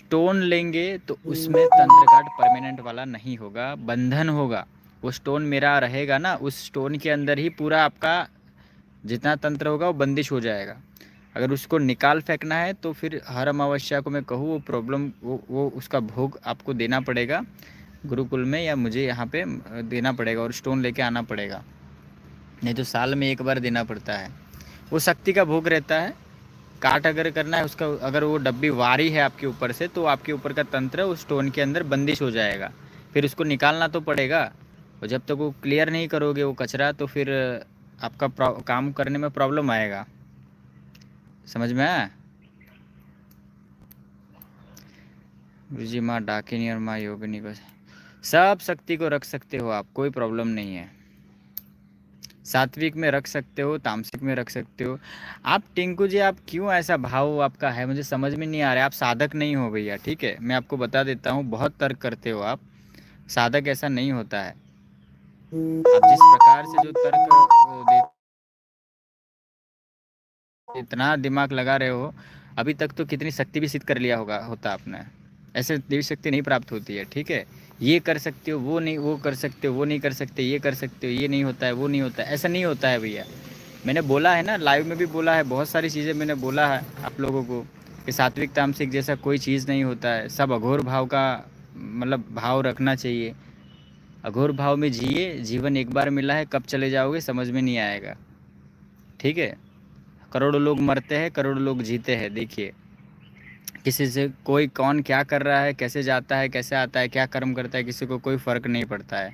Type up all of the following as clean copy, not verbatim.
Stone लेंगे तो उसमें तंत्र काट परमानेंट वाला नहीं होगा, बंधन होगा। वो स्टोन मेरा रहेगा ना, उस स्टोन के अंदर ही पूरा आपका जितना तंत्र होगा वो बंदिश हो जाएगा। अगर उसको निकाल फेंकना है तो फिर हर अमावस्या को मैं कहूँ वो प्रॉब्लम वो उसका भोग आपको देना पड़ेगा गुरुकुल में, या मुझे यहाँ पे देना पड़ेगा और स्टोन लेके आना पड़ेगा। नहीं तो साल में एक बार देना पड़ता है। वो शक्ति का भोग रहता है। काट अगर करना है उसका, अगर वो डब्बी वारी है आपके ऊपर से, तो आपके ऊपर का तंत्र उस स्टोन के अंदर बंदिश हो जाएगा। फिर उसको निकालना तो पड़ेगा, और जब तक वो क्लियर नहीं करोगे वो कचरा, तो फिर आपका काम करने में प्रॉब्लम आएगा। समझ में आया? जी माँ डाकिनी और माँ योगिनी को सब शक्ति को रख सकते हो आप, कोई प्रॉब्लम नहीं है। सात्विक में रख सकते हो, तामसिक में रख सकते हो। आप टिंकू जी, आप क्यों ऐसा भाव आपका है, मुझे समझ में नहीं आ रहा है। आप साधक नहीं हो भैया, ठीक है, मैं आपको बता देता हूँ। बहुत तर्क करते हो आप, साधक ऐसा नहीं होता है। आप जिस प्रकार से जो तर्क इतना दिमाग लगा रहे हो, अभी तक तो कितनी शक्ति भी सिद्ध कर लिया होता आपने। ऐसे देवी शक्ति नहीं प्राप्त होती है, ठीक है। ये कर सकते हो, वो नहीं, वो कर सकते हो, वो नहीं कर सकते, ये कर सकते हो, ये नहीं होता है, वो नहीं होता है, ऐसा नहीं होता है भैया। मैंने बोला है ना, लाइव में भी बोला है, बहुत सारी चीज़ें मैंने बोला है आप लोगों को कि सात्विक तामसिक जैसा कोई चीज़ नहीं होता है। सब अघोर भाव का मतलब भाव रखना चाहिए। अघोर भाव में जिए, जीवन एक बार मिला है, कब चले जाओगे समझ में नहीं आएगा, ठीक है। करोड़ों लोग मरते हैं, करोड़ों लोग जीते हैं। देखिए, किसी से कोई कौन क्या कर रहा है, कैसे जाता है, कैसे आता है, क्या कर्म करता है, किसी को कोई फ़र्क नहीं पड़ता है।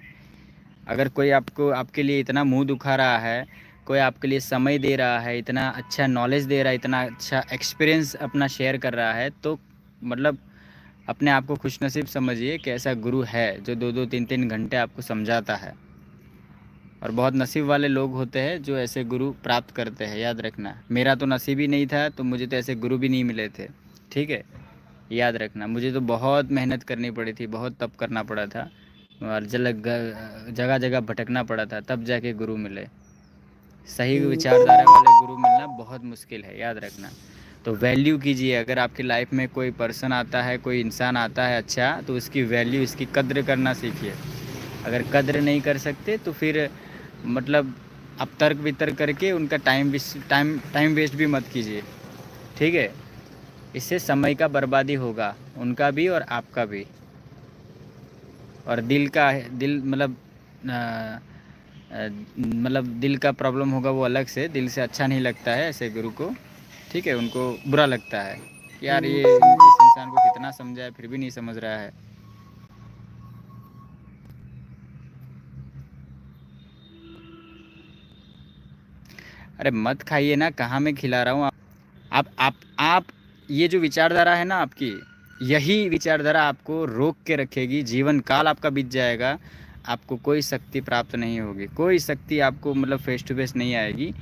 अगर कोई आपको आपके लिए इतना मुंह दुखा रहा है, कोई आपके लिए समय दे रहा है, इतना अच्छा नॉलेज दे रहा है, इतना अच्छा एक्सपीरियंस अपना शेयर कर रहा है, तो मतलब अपने आप को खुशनसीब समझिए कि ऐसा गुरु है जो 2-2 3-3 घंटे आपको समझाता है। और बहुत नसीब वाले लोग होते हैं जो ऐसे गुरु प्राप्त करते हैं, याद रखना। मेरा तो नसीब ही नहीं था, तो मुझे तो ऐसे गुरु भी नहीं मिले थे, ठीक है। याद रखना, मुझे तो बहुत मेहनत करनी पड़ी थी, बहुत तप करना पड़ा था, और जगह जगह भटकना पड़ा था, तब जाके गुरु मिले। सही विचारधारा वाले गुरु मिलना बहुत मुश्किल है, याद रखना। तो वैल्यू कीजिए। अगर आपकी लाइफ में कोई पर्सन आता है, कोई इंसान आता है अच्छा, तो उसकी वैल्यू, इसकी कद्र करना सीखिए। अगर कद्र नहीं कर सकते तो फिर मतलब आप तर्क वितर्क करके उनका टाइम वेस्ट भी मत कीजिए, ठीक है। इससे समय का बर्बादी होगा, उनका भी और आपका भी। और दिल मतलब दिल का प्रॉब्लम होगा, वो अलग से। दिल से अच्छा नहीं लगता है ऐसे गुरु को, ठीक है। उनको बुरा लगता है कि यार ये इस इंसान को कितना समझाए फिर भी नहीं समझ रहा है। अरे मत खाइए ना, कहाँ मैं खिला रहा हूँ। आप ये जो विचारधारा है ना आपकी, यही विचारधारा आपको रोक के रखेगी, जीवन काल आपका बीत जाएगा, आपको कोई शक्ति प्राप्त नहीं होगी, कोई शक्ति आपको मतलब फेस टू फेस नहीं आएगी।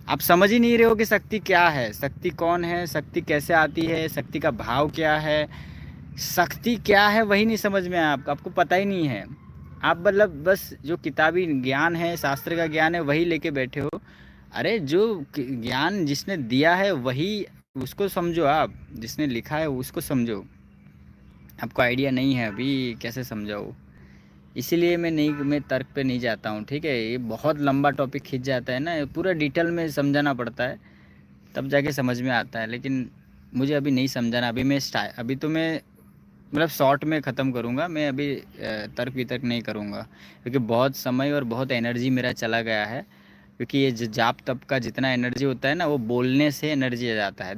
आप समझ ही नहीं रहे हो कि शक्ति क्या है, शक्ति कौन है, शक्ति कैसे आती है, शक्ति का भाव क्या है, शक्ति क्या है, वही नहीं समझ में आया आपको। आपको पता ही नहीं है। आप मतलब बस जो किताबी ज्ञान है, शास्त्र का ज्ञान है, वही लेके बैठे हो। अरे जो ज्ञान जिसने दिया है वही, उसको समझो। आप जिसने लिखा है उसको समझो। आपको आइडिया नहीं है अभी, कैसे समझाओ। इसीलिए मैं तर्क पे नहीं जाता हूँ, ठीक है। ये बहुत लंबा टॉपिक खींच जाता है ना, पूरा डिटेल में समझाना पड़ता है, तब जाके समझ में आता है। लेकिन मुझे अभी नहीं समझाना। अभी तो मैं मतलब शॉर्ट में ख़त्म करूँगा मैं। अभी तर्क वितर्क नहीं करूँगा, क्योंकि बहुत समय और बहुत एनर्जी मेरा चला गया है। क्योंकि ये जाप तप का जितना एनर्जी होता है ना, वो बोलने से एनर्जी आ जाता है।